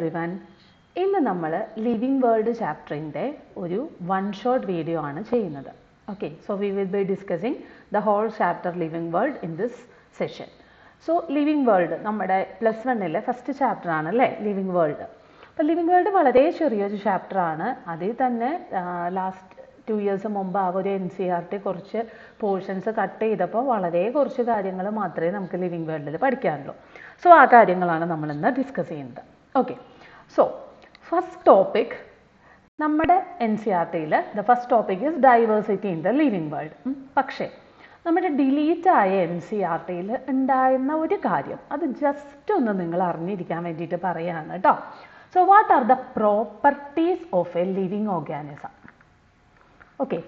everyone. ഇന്ന് നമ്മൾ living world ചാപ്റ്ററിൻ്റെ ഒരു വൺ ഷോട്ട് വീഡിയോ ആണ് ചെയ്യുന്നത്. Okay, so we will be discussing the whole chapter living world in this session. So living world നമ്മുടെ +1 first chapter ആണല്ലേ living world. അപ്പോൾ ലിവിങ് വേൾഡ് വളരെ ചെറിയൊരു ചാപ്റ്റർ ആണ്. അതിൽ തന്നെ ലാസ്റ്റ് 2 years മുമ്പ് ആ ഒരു NCERT കുറച്ച് പോർഷൻസ് കട്ട് ചെയ്തപ്പോൾ വളരെ കുറച്ച് കാര്യങ്ങൾ മാത്രമേ നമുക്ക് ലിവിങ് വേൾഡിൽ പഠിക്കാനുള്ളൂ. സോ ആ കാര്യങ്ങളാണ് നമ്മൾ ഇന്ന് ഡിസ്കസ് ചെയ്യുന്നത്. ഓക്കെ, സോ ഫസ്റ്റ് ടോപ്പിക് നമ്മുടെ NCERTയിൽ the first topic is diversity in the living world. പക്ഷേ നമ്മുടെ ഡിലീറ്റ് ആയ NCERTയിൽ ഉണ്ടായിരുന്ന ഒരു കാര്യം അത് ജസ്റ്റ് ഒന്ന് നിങ്ങൾ അറിഞ്ഞിരിക്കാൻ വേണ്ടിയിട്ട് പറയുകയാണ് കേട്ടോ. So what are the properties of a living organism? Okay,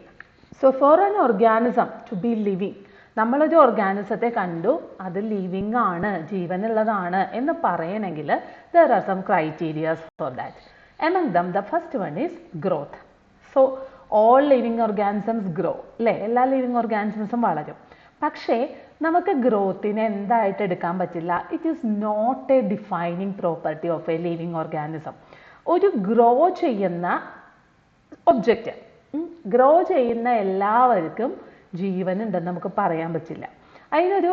so for an organism to be living, നമ്മളൊരു ഓർഗാനിസത്തെ കണ്ടു അത് ലിവിങ് ആണ്, ജീവനുള്ളതാണ് എന്ന് പറയണമെങ്കിൽ there are some criterias for that. Among them the first one is growth. So all living organisms grow അല്ലേ, എല്ലാ ലിവിങ് ഓർഗാനിസംസും വളരും. പക്ഷേ നമുക്ക് ഗ്രോത്തിനെ എന്തായിട്ട് എടുക്കാൻ പറ്റില്ല. It is not a defining property of a living organism. ഒരു ഗ്രോ ചെയ്യുന്ന ഒബ്ജക്റ്റ്, ഗ്രോ ചെയ്യുന്ന എല്ലാവർക്കും ജീവനുണ്ടെന്ന് നമുക്ക് പറയാൻ പറ്റില്ല. അതിനൊരു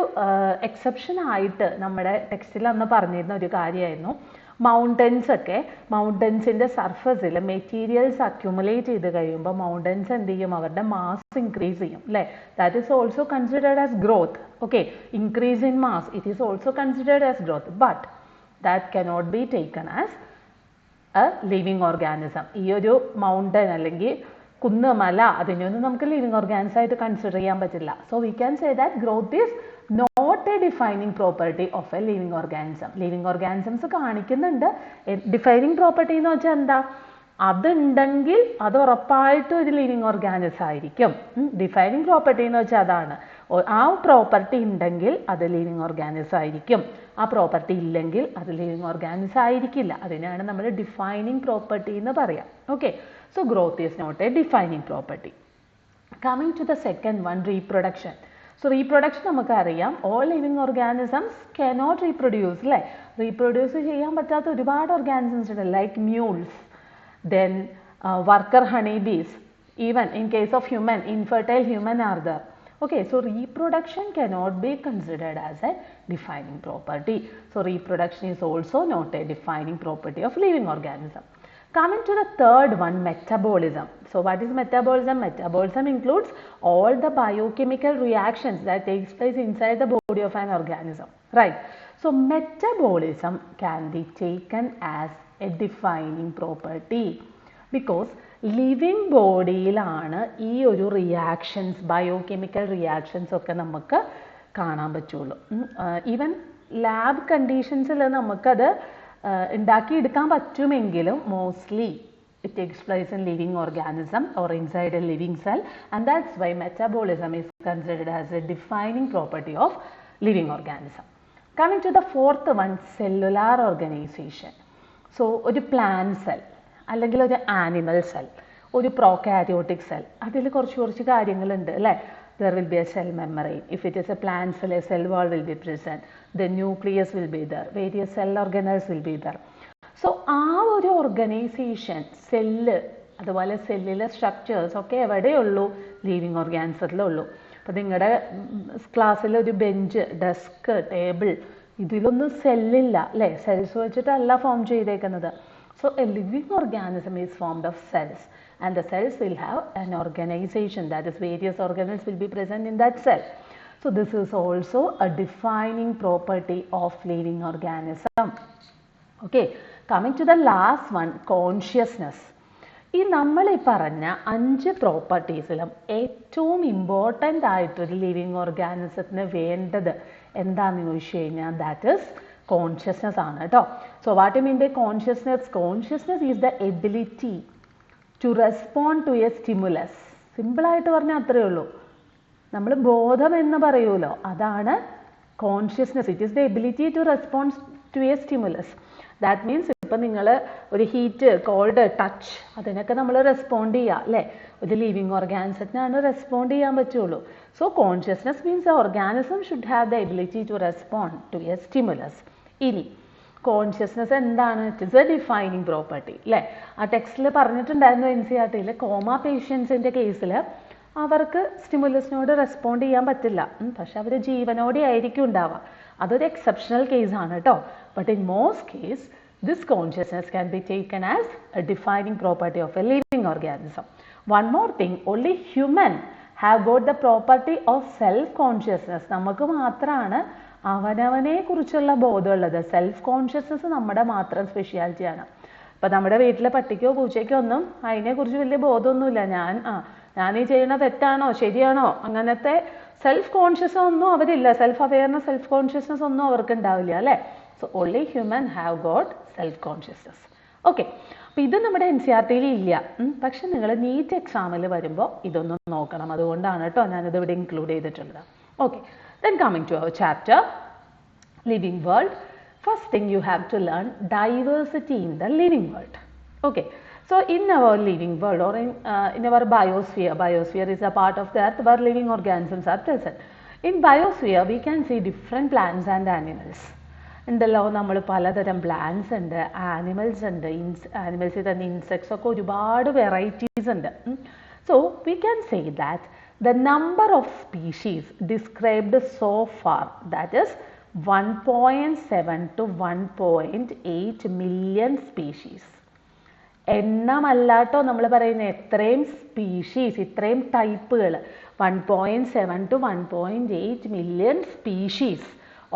എക്സെപ്ഷൻ ആയിട്ട് നമ്മുടെ ടെക്സ്റ്റിൽ അന്ന് പറഞ്ഞിരുന്ന ഒരു കാര്യമായിരുന്നു മൗണ്ടൻസ് ഒക്കെ. മൗണ്ടൻസിൻ്റെ സർഫസിൽ മെറ്റീരിയൽസ് അക്യുമുലേറ്റ് ചെയ്ത് കഴിയുമ്പോൾ മൗണ്ടൻസ് എന്ത് ചെയ്യും, അവരുടെ മാസ് ഇൻക്രീസ് ചെയ്യും അല്ലേ. That is also considered as growth. Okay, increase in mass it is also considered as growth, but that cannot be taken as A living organism. ഈ ഒരു മൗണ്ടൻ അല്ലെങ്കിൽ കുന്ന്, മല, അതിനൊന്നും നമുക്ക് ലിവിങ് ഓർഗാനിസം ആയിട്ട് കൺസിഡർ ചെയ്യാൻ പറ്റില്ല. So we can say that growth is not a defining property of a living organism. Living organisms കാണിക്കുന്നുണ്ട്. ഡിഫൈനിങ് പ്രോപ്പർട്ടി എന്ന് വെച്ചാൽ എന്താ, അതുണ്ടെങ്കിൽ അത് ഉറപ്പായിട്ടും ഒരു ലിവിങ് ഓർഗാനിസം ആയിരിക്കും. ഡിഫൈനിങ് പ്രോപ്പർട്ടി എന്ന് വെച്ചാൽ അതാണ്, ആ പ്രോപ്പർട്ടി ഉണ്ടെങ്കിൽ അത് ലിവിങ് ഓർഗാനിസം ആയിരിക്കും, ആ പ്രോപ്പർട്ടി ഇല്ലെങ്കിൽ അത് ലിവിങ് ഓർഗാനിസം ആയിരിക്കില്ല. അതിനാണ് നമ്മൾ ഡിഫൈനിങ് പ്രോപ്പർട്ടി എന്ന് പറയാം. Okay, so growth is not a defining property. Coming to the second one, reproduction. So reproduction നമുക്കറിയാം, all living organisms cannot reproduce അല്ലേ. റീപ്രൊഡ്യൂസ് ചെയ്യാൻ പറ്റാത്ത ഒരുപാട് ഓർഗാനിസംസ് ഉണ്ട്, like mules, then worker honeybees, even in case of human, infertile human are there. Okay, so reproduction cannot be considered as a defining property. So reproduction is also not a defining property of living organism. Coming to the third one, metabolism. So what is metabolism? Metabolism includes all the biochemical reactions that takes place inside the body of an organism, right? So metabolism can be taken as a defining property because living ബോഡിയിലാണ് ഈ ഒരു reactions, biochemical reactions ഒക്കെ നമുക്ക് കാണാൻ പറ്റുള്ളൂ. Even lab കണ്ടീഷൻസിൽ നമുക്കത് ഉണ്ടാക്കിയെടുക്കാൻ പറ്റുമെങ്കിലും mostly it takes place in living organism or inside a living cell, and that's why metabolism is considered as a defining property of living organism. Coming to the fourth one, cellular organisation. So ഒരു plant cell അല്ലെങ്കിൽ ഒരു animal cell, ഒരു prokaryotic cell, അതിൽ കുറച്ച് കാര്യങ്ങളുണ്ട് അല്ലേ. There will be a cell membrane. If it is a plant cell, a cell wall will be present. The nucleus will be there. Various cell organelles will be there. So ആ ഒരു organisation, cell, അതുപോലെ സെല്ലിലെ structures ഒക്കെ എവിടെയുള്ളൂ, living ഓർഗാനിസത്തിലുള്ളൂ. അപ്പോൾ നിങ്ങളുടെ ക്ലാസ്സിൽ ഒരു bench, desk, table, ഇതിലൊന്നും സെല്ലില്ല അല്ലേ, സെൽസ് വെച്ചിട്ടല്ല ഫോം ചെയ്തേക്കുന്നത്. So a living organism is formed of cells, and the cells will have an organization, that is various organelles will be present in that cell. So this is also a defining property of living organism. Okay, coming to the last one, consciousness. ഈ നമ്മൾ ഈ പറഞ്ഞ 5 പ്രോപ്പർട്ടീസിലും ഏറ്റവും important ആയിട്ടൊരു living ഓർഗാനിസത്തിന് വേണ്ടത് എന്താണെന്ന് ചോദിച്ചു കഴിഞ്ഞാൽ ദാറ്റ് ഈസ് കോൺഷ്യസ്നെസ് ആണ് കേട്ടോ. So what you mean by consciousness? Consciousness is the ability to respond to a stimulus. സിമ്പിളായിട്ട് പറഞ്ഞാൽ അത്രയേ ഉള്ളൂ. നമ്മൾ ബോധം എന്ന് പറയുമല്ലോ, അതാണ് consciousness. It is the ability to respond to a stimulus. That means ഇപ്പം നിങ്ങൾ ഒരു ഹീറ്റ്, കോൾഡ്, ടച്ച്, അതിനൊക്കെ നമ്മൾ റെസ്പോണ്ട് ചെയ്യുക അല്ലേ. ഒരു ലിവിങ് ഓർഗാനിസത്തിനാണ് റെസ്പോണ്ട് ചെയ്യാൻ പറ്റുള്ളൂ. So consciousness means the organism should have the ability to respond to a stimulus. ഇനി കോൺഷ്യസ്നെസ് എന്താണ്? It is a defining property അല്ലേ? ആ ടെക്സ്റ്റിൽ പറഞ്ഞിട്ടുണ്ടായിരുന്നു NCERT-യിൽ കോമ പേഷ്യൻസിൻ്റെ കേസിൽ അവർക്ക് സ്റ്റിമുലസിനോട് റെസ്പോണ്ട് ചെയ്യാൻ പറ്റില്ല, പക്ഷെ അവർ ജീവനോടെ ആയിരിക്കും ഉണ്ടാവുക. അതൊരു എക്സെപ്ഷണൽ കേസാണ് കേട്ടോ. But in most case this consciousness can be taken as a defining property of a living organism. One more thing, only human have got the property of self-consciousness. നമുക്ക് മാത്രമാണ് അവനവനെ കുറിച്ചുള്ള ബോധമുള്ളത്. സെൽഫ് കോൺഷ്യസ്നസ് നമ്മുടെ മാത്രം സ്പെഷ്യാലിറ്റിയാണ്. ഇപ്പം നമ്മുടെ വീട്ടിലെ പട്ടിക്കോ പൂച്ചയ്ക്കോ ഒന്നും അതിനെക്കുറിച്ച് വലിയ ബോധമൊന്നുമില്ല. ഞാൻ ഈ ചെയ്യുന്ന തെറ്റാണോ ശരിയാണോ അങ്ങനത്തെ സെൽഫ് കോൺഷ്യസ് ഒന്നും അവരില്ല. സെൽഫ് അവെയർനെസ്, സെൽഫ് കോൺഷ്യസ്നസ് ഒന്നും അവർക്ക് ഉണ്ടാവില്ല അല്ലേ? So only human have got self consciousness. Okay, അപ്പോൾ ഇത് നമ്മുടെ NCERT-യിൽ ഇല്ല. പക്ഷെ നിങ്ങൾ നീറ്റ് എക്സാമിൽ വരുമ്പോൾ ഇതൊന്നും നോക്കണം. അതുകൊണ്ടാണ് കേട്ടോ ഞാനിത് ഇവിടെ ഇൻക്ലൂഡ് ചെയ്തിട്ടുള്ളത്. Okay, then coming to our chapter, living world. First thing you have to learn diversity in the living world. Okay, so in our living world or in our biosphere is a part of the earth where living organisms are present. In biosphere we can see different plants and animals. ഉണ്ടല്ലോ, നമ്മൾ പലതരം plants ഉണ്ട്, animals ഉണ്ട്, ആനിമൽസിൽ തന്നെ insects ഒക്കെ ഒരുപാട് varieties ഉണ്ട്. So we can say that the number of species described so far, that is 1.7 to 1.8 million species. എണ്ണമല്ലാട്ടോ നമ്മൾ പറയുന്നത്, എത്രയും സ്പീഷീസ്, ഇത്രയും ടൈപ്പുകൾ, 1.7 to 1.8 million species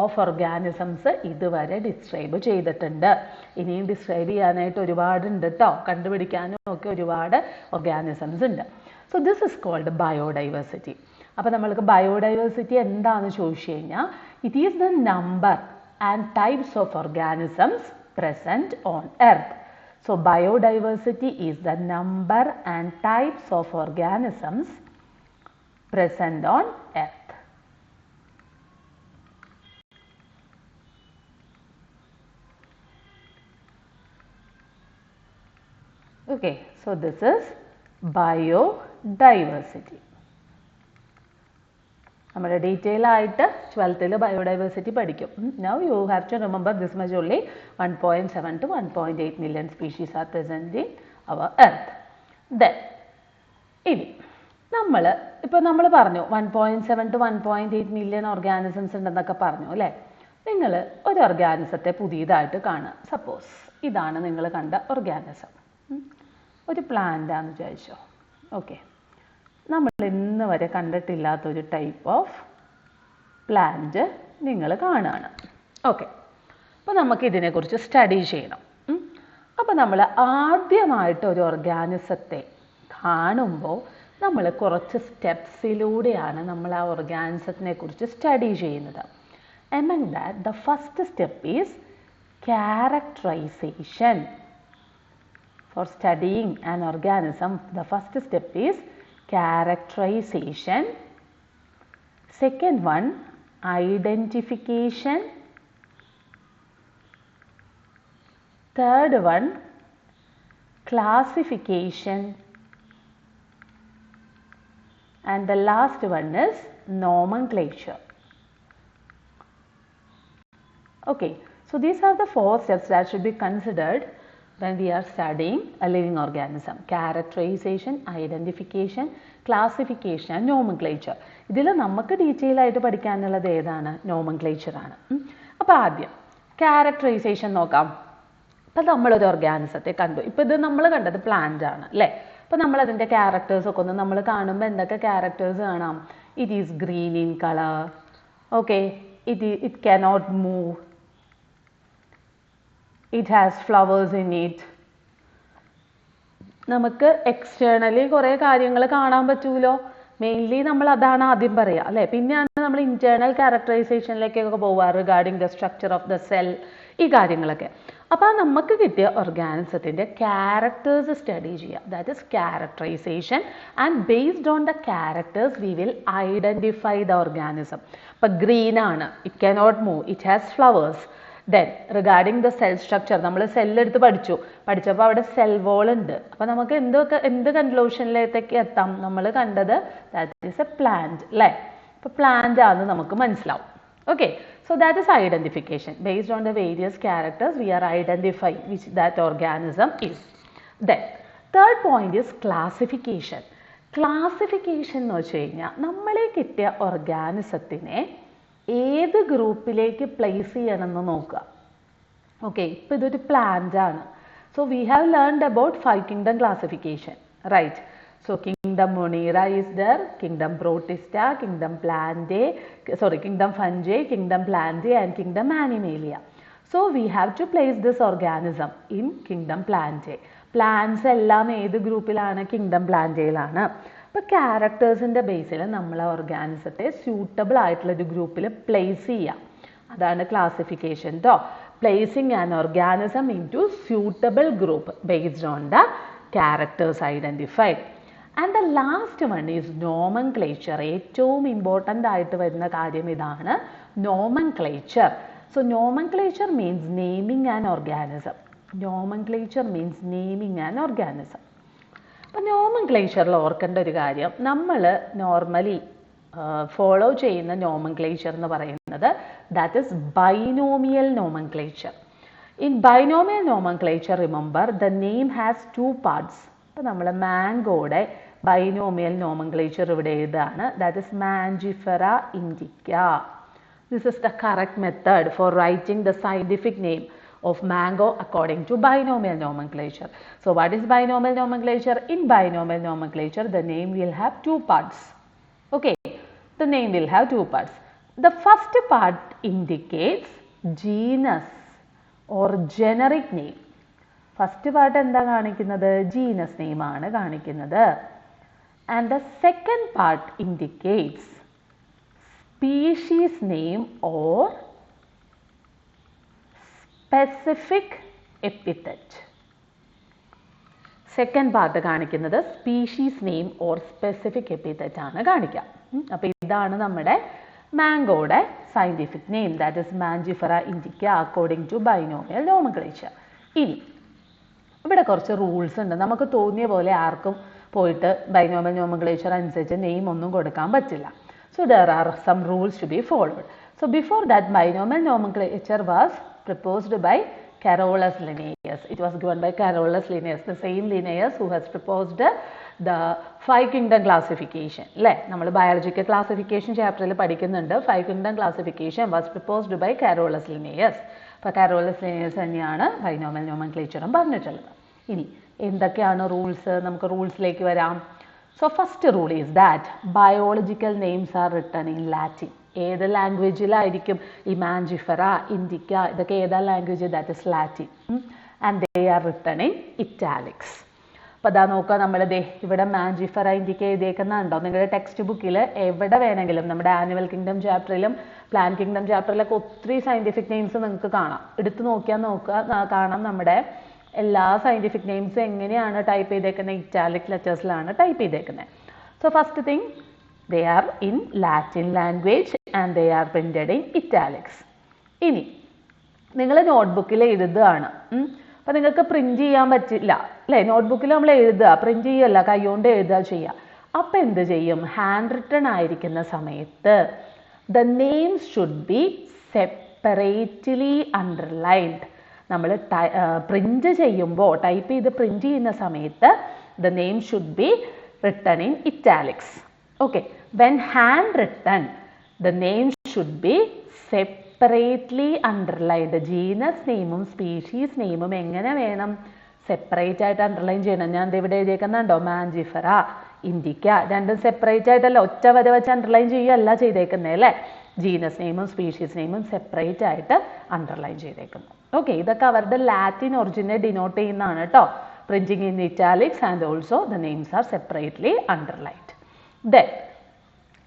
of organisms ഇതുവരെ ഡിസ്ക്രൈബ് ചെയ്തിട്ടുണ്ട്. ഇനിയും ഡിസ്ക്രൈബ് ചെയ്യാനായിട്ട് ഒരുപാടുണ്ട് കേട്ടോ, കണ്ടുപിടിക്കാനും ഒക്കെ ഒരുപാട് ഓർഗാനിസംസ് ഉണ്ട്. So this is called biodiversity. അപ്പോൾ നമ്മൾക്ക് ബയോഡൈവേഴ്സിറ്റി എന്താണെന്ന് ചോദിച്ചു കഴിഞ്ഞാൽ, it is the number and types of organisms present on earth. So biodiversity is the number and types of organisms present on earth. Okay, so this is biodiversity. നമ്മുടെ detail ആയിട്ട് 12th biodiversity പഠിക്കും. Now you have to remember this much only, 1.7 to 1.8 million species are present in our earth. Then ഇനി നമ്മൾ പറഞ്ഞു 1.7 to 1.8 million organisms ഉണ്ടെന്നൊക്കെ പറഞ്ഞു അല്ലേ? നിങ്ങൾ ഒരു ഓർഗാനിസത്തെ പുതിയതായിട്ട് കാണുക. സപ്പോസ് ഇതാണ് നിങ്ങൾ കണ്ട ഓർഗാനിസം, ഒരു പ്ലാന്റ് ആണെന്ന് വിചാരിച്ചോ. ഓക്കെ, നമ്മൾ ഇന്ന് വരെ കണ്ടിട്ടില്ലാത്തൊരു ടൈപ്പ് ഓഫ് പ്ലാന്റ് നിങ്ങൾ കാണുകയാണ്. ഓക്കെ, അപ്പോൾ നമുക്ക് ഇതിനെക്കുറിച്ച് സ്റ്റഡി ചെയ്യണം. അപ്പോൾ നമ്മൾ ആദ്യമായിട്ട് ഒരു ഓർഗാനിസത്തെ കാണുമ്പോൾ നമ്മൾ കുറച്ച് സ്റ്റെപ്സിലൂടെയാണ് നമ്മൾ ആ ഓർഗാനിസത്തിനെ കുറിച്ച് സ്റ്റഡി ചെയ്യുന്നത്. Among that, the first step is characterization. For studying an organism, the first step is characterization. Second one, identification. Third one, classification. And the last one is nomenclature. Okay, so these are the 4 steps that should be considered when we are studying a living organism: characterization, identification, classification and nomenclature. ഇതിൽ നമുക്ക് detail ആയിട്ട് പഠിക്കാനുള്ളത് ഏതാണ്? Nomenclature ആണ്. അപ്പോൾ ആദ്യം characterisation നോക്കാം. ഇപ്പം നമ്മളൊരു ഓർഗാനിസത്തെ കണ്ടു. ഇപ്പം ഇത് നമ്മൾ കണ്ടത് പ്ലാന്റ് ആണ് അല്ലേ? അപ്പോൾ നമ്മൾ അതിൻ്റെ ക്യാരക്ടേഴ്സ് ഒക്കെ ഒന്ന് നമ്മൾ കാണുമ്പോൾ എന്തൊക്കെ ക്യാരക്ടേഴ്സ് കാണാം? It is green in colour. Okay, it cannot move. It has flowers in it. നമുക്ക് എക്സ്റ്റേണലി കുറേ കാര്യങ്ങൾ കാണാൻ പറ്റൂലോ. മെയിൻലി നമ്മൾ അതാണ് ആദ്യം പറയുക അല്ലേ? പിന്നെയാണ് നമ്മൾ ഇന്റേണൽ ക്യാരക്ടറൈസേഷനിലേക്കൊക്കെ പോവുക, regarding the structure of the cell, ഈ കാര്യങ്ങളൊക്കെ. അപ്പോൾ നമുക്ക് കിട്ടിയ ഓർഗാനിസത്തിൻ്റെ ക്യാരക്ടേഴ്സ് സ്റ്റഡി ചെയ്യുക. That is characterization. And based on the characters we will identify the organism. ഇപ്പോൾ ഗ്രീൻ ആണ്, it cannot move, it has flowers. Then regarding the cell structure, നമ്മൾ സെല്ലെടുത്ത് പഠിച്ചപ്പോൾ അവിടെ സെൽ വോൾ ഉണ്ട്. അപ്പോൾ നമുക്ക് എന്ത് കൺക്ലൂഷനിലേക്ക് എത്താം? നമ്മൾ കണ്ടത് ദാറ്റ് ഈസ് എ പ്ലാന്റ് അല്ലേ? അപ്പോൾ പ്ലാന്റ് ആണെന്ന് നമുക്ക് മനസ്സിലാവും. Okay, so that is identification. Based on the various characters, we are identifying which that organism is. Then third point is classification. Classification എന്ന് വെച്ച് കഴിഞ്ഞാൽ നമ്മളെ കിട്ടിയ ഓർഗാനിസത്തിനെ ഏത് ഗ്രൂപ്പിലേക്ക് പ്ലേസ് ചെയ്യണമെന്ന് നോക്കുക. ഓക്കെ, ഇപ്പോൾ ഇതൊരു പ്ലാന്റ് ആണ്. So we have learned about 5 kingdom classification, right? So kingdom Monera is there, kingdom Protista, kingdom Fungi, kingdom Plantae and kingdom Animalia. So we have to place this organism in kingdom Plantae. Plants എല്ലാം ഏത് ഗ്രൂപ്പിലാണ്? Kingdom പ്ലാന്റയിലാണ്. അപ്പോൾ ക്യാരക്ടേഴ്സിൻ്റെ ബേസിൽ നമ്മൾ ഓർഗാനിസത്തെ suitable ആയിട്ടുള്ള ഒരു ഗ്രൂപ്പിൽ place ചെയ്യാം. അതാണ് classification കേട്ടോ. Placing an organism into suitable group based on the characters identified. And the last one is nomenclature. ഏറ്റവും ഇമ്പോർട്ടൻ്റ് ആയിട്ട് വരുന്ന കാര്യം ഇതാണ്, nomenclature. So nomenclature means naming an organism. Nomenclature means naming an organism. അപ്പോൾ നോമൻക്ലേച്ചറിൽ ഓർക്കേണ്ട ഒരു കാര്യം, നമ്മൾ നോർമലി ഫോളോ ചെയ്യുന്ന നോമൻക്ലേച്ചർ എന്ന് പറയുന്നത് that is binomial nomenclature. In binomial nomenclature, remember the name has two parts. അപ്പോൾ നമ്മൾ മാംഗോയുടെ ബൈനോമിയൽ നോമൻക്ലേച്ചർ ഇവിടെ എഴുതാണ്, that is Mangifera indica. This is the correct method for writing the scientific name of mango according to binomial nomenclature. So what is binomial nomenclature? In binomial nomenclature, the name will have two parts. Okay, the name will have two parts. The first part indicates genus or generic name. First part എന്താ കാണിക്കുന്നത്? genus name ആണ് കാണിക്കുന്നത്. And the second part indicates species name or specific epithet. Second part കാണിക്കുന്നത് species name or specific epithet ആണ് കാണിക്കുക. അപ്പോൾ ഇതാണ് നമ്മുടെ മാംഗോയുടെ scientific name, that is Mangifera indica according to binomial nomenclature. ഇനി ഇവിടെ കുറച്ച് റൂൾസ് ഉണ്ട്. നമുക്ക് തോന്നിയ പോലെ ആർക്കും പോയിട്ട് ബൈനോമിയൽ നോമൻക്ലേച്ചർ അനുസരിച്ച് നെയിം ഒന്നും കൊടുക്കാൻ പറ്റില്ല. So there are some rules to be followed. So before that, binomial nomenclature was proposed by Carolus Linnaeus. It was given by Carolus Linnaeus, the same Linnaeus who has proposed the 5 kingdom classification. അല്ലേ, നമ്മൾ biological classification ചാപ്റ്ററിൽ പഠിക്കുന്നുണ്ട്. 5 kingdom classification was proposed by Carolus Linnaeus. അപ്പോൾ Carolus Linnaeus തന്നെയാണ് binomial നോമൻക്ലേച്ചറും പറഞ്ഞിട്ടുള്ളത്. ഇനി എന്തൊക്കെയാണ് rules? നമുക്ക് റൂൾസിലേക്ക് വരാം. So first rule is that biological names are written in Latin. ഏത് ലാംഗ്വേജിലായിരിക്കും ഈ Mangifera indica ഇതൊക്കെ ഏതാ language? That is Latin. And they are written in italics. അപ്പോൾ അതാ നോക്കുക, നമ്മൾ ഇവിടെ Mangifera indica എഴുതിയേക്കുന്നുണ്ടോ? നിങ്ങളുടെ ടെക്സ്റ്റ് ബുക്കിൽ എവിടെ വേണമെങ്കിലും നമ്മുടെ ആനുവൽ കിങ്ഡം ചാപ്റ്ററിലും പ്ലാന്റ് കിങ്ഡം ചാപ്റ്ററിലൊക്കെ ഒത്തിരി സയൻറ്റിഫിക് നെയിംസ് നിങ്ങൾക്ക് കാണാം. എടുത്ത് കാണാം നമ്മുടെ എല്ലാ സയൻറ്റിഫിക് നെയിംസും എങ്ങനെയാണ് ടൈപ്പ് ചെയ്തേക്കുന്നത്? ഇറ്റാലിക് ലെറ്റേഴ്സിലാണ് ടൈപ്പ് ചെയ്തേക്കുന്നത്. So first thing, they are in Latin language and they are printed in italics. ഇനി നിങ്ങൾ നോട്ട്ബുക്കിൽ എഴുതുകയാണ്. അപ്പോൾ നിങ്ങൾക്ക് പ്രിൻറ്റ് ചെയ്യാൻ പറ്റില്ല അല്ലേ? നോട്ട്ബുക്കിൽ നമ്മൾ എഴുതുക, പ്രിൻറ്റ് ചെയ്യല്ല, കൈകൊണ്ട് എഴുതുക ചെയ്യുക. അപ്പോൾ എന്ത് ചെയ്യും? ഹാൻഡ് റിട്ടൺ ആയിരിക്കുന്ന സമയത്ത് the names should be separately underlined. നമ്മൾ പ്രിൻറ്റ് ചെയ്യുമ്പോൾ, ടൈപ്പ് ചെയ്ത് പ്രിൻറ്റ് ചെയ്യുന്ന സമയത്ത് the name should be written in italics. Okay, when handwritten, the name should be separately underlined. Genus നെയിമും സ്പീഷീസ് നെയിമും എങ്ങനെ വേണം? സെപ്പറേറ്റ് ആയിട്ട് അണ്ടർലൈൻ ചെയ്യണം. ഞാൻ ഇവിടെ എഴുതിയേക്കുന്നുണ്ടോ? Mangifera indica. രണ്ടും സെപ്പറേറ്റ് ആയിട്ടല്ല, ഒറ്റ വര വെച്ച് അണ്ടർലൈൻ ചെയ്യുകയല്ല ചെയ്തേക്കുന്നത് അല്ലേ? ജീനസ് നെയിമും സ്പീഷീസ് നെയിമും സെപ്പറേറ്റ് ആയിട്ട് അണ്ടർലൈൻ ചെയ്തേക്കുന്നു. ഓക്കെ, ഇതൊക്കെ അവരുടെ ലാറ്റിൻ ഒറിജിനെ ഡിനോട്ട് ചെയ്യുന്നതാണ് കേട്ടോ. Printing in italics and also the names are separately underlined. Then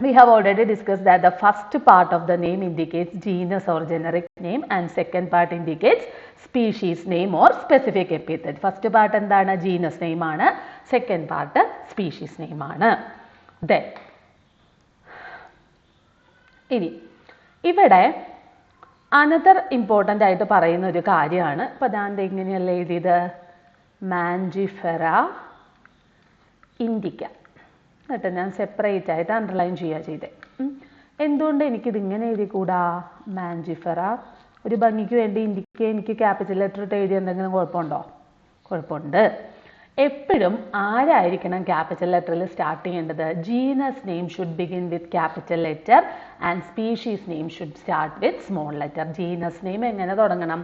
we have already discussed that the first part of the name indicates genus or generic name and second part indicates species name or specific epithet. First part എന്താണ്? genus name ആണ്. second part species name ആണ്. Then ഇനി ഇവിടെ another important ആയിട്ട് പറയുന്ന ഒരു കാര്യമാണ്. അപ്പോൾ അതാണ്ട് എങ്ങനെയല്ല എഴുതിയത്? Mangifera indica. എന്നിട്ട് ഞാൻ സെപ്പറേറ്റ് ആയിട്ട് അണ്ടർലൈൻ ചെയ്യുക ചെയ്തേ. എന്തുകൊണ്ട് എനിക്കിത് ഇങ്ങനെ എഴുതിക്കൂടാ? മാഞ്ചിഫെറ. ഒരു ഭംഗിക്ക് വേണ്ടി എനിക്ക് ക്യാപിറ്റൽ ലെറ്റർ ഇട്ട് എഴുതി എന്തെങ്കിലും കുഴപ്പമുണ്ടോ? കുഴപ്പമുണ്ട്. എപ്പോഴും ആരായിരിക്കണം ക്യാപിറ്റൽ ലെറ്ററിൽ സ്റ്റാർട്ട് ചെയ്യേണ്ടത്? Genus name should begin with capital letter and species name should start with small letter. Genus name എങ്ങനെ തുടങ്ങണം?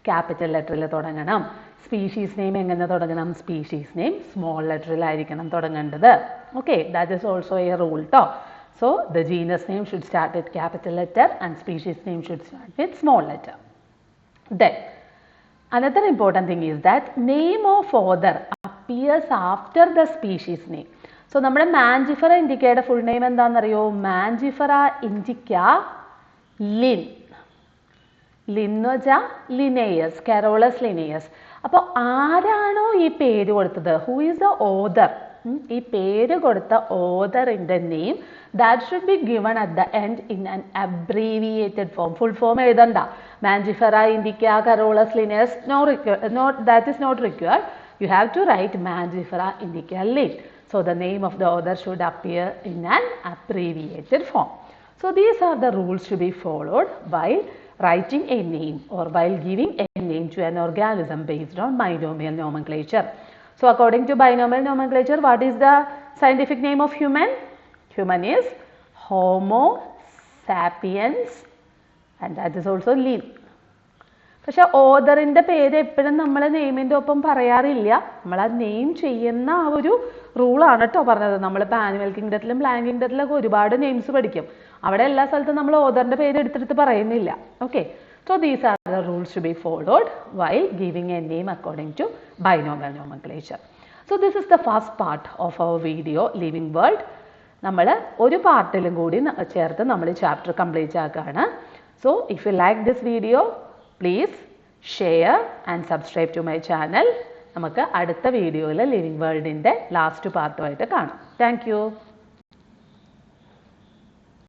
ക്യാപിറ്റൽ ലെറ്ററിൽ തുടങ്ങണം. സ്പീഷീസ് നെയിം എങ്ങനെ തുടങ്ങണം? സ്പീഷീസ് നെയിം സ്മോൾ ലെറ്ററിലായിരിക്കണം തുടങ്ങേണ്ടത്. Okay, that is also A rule ട്ടോ. So the genus name should start with capital letter and species name should start with small letter. Then another important thing is that name of author appears after the species name. So നമ്മുടെ Mangifera ഇൻഡിക്കയുടെ full name എന്താണെന്നറിയോ? Mangifera Indica Lin. Lin എന്ന് വെച്ചാൽ Linnaeus, Carolus Linnaeus. അപ്പോൾ ആരാണോ ഈ പേര് കൊടുത്തത്, who is the author, ഈ പേര് കൊടുത്ത ഓതറിൻ്റെ name that should be given at the end in an abbreviated form. Full form എഴുതണ്ട. Mangifera indica Carolus Linnaeus, that is not required. You have to write Mangifera indica Linn. So the name of the author should appear in an abbreviated form. So these are the rules to be followed while writing a name or while giving a name to an organism based on binomial nomenclature. So according to binomial nomenclature, what is the scientific name of human? Human is Homo sapiens and that is also Linn. പക്ഷെ ഓതറിൻ്റെ പേര് എപ്പോഴും നമ്മൾ നെയിമിൻ്റെ ഒപ്പം പറയാറില്ല. നമ്മൾ ആ name ചെയ്യുന്ന ആ ഒരു റൂളാണ് കേട്ടോ പറഞ്ഞത്. നമ്മളിപ്പോൾ ആനിമൽ കിങ്ഡത്തിലും പ്ലാന്റ് കിങ്ഡത്തിലൊക്കെ ഒരുപാട് നെയിംസ് പഠിക്കും. അവിടെ എല്ലാ സ്ഥലത്തും നമ്മൾ ഓതറിൻ്റെ പേര് എടുത്തെടുത്ത് പറയുന്നില്ല. Okay, so these are the rules to be followed while giving a name according to binomial nomenclature. So this is the first part of our video living world. നമ്മൾ ഒരു പാർട്ടിലും കൂടി ചേർത്ത് നമ്മൾ ഈ ചാപ്റ്റർ കംപ്ലീറ്റ് ആക്കുകയാണ്. So if you like this video, please share and subscribe to my channel. നമുക്ക് അടുത്ത വീഡിയോയിൽ ലിവിങ് വേൾഡിൻ്റെ ലാസ്റ്റ് പാർട്ടുമായിട്ട് കാണാം. Thank you.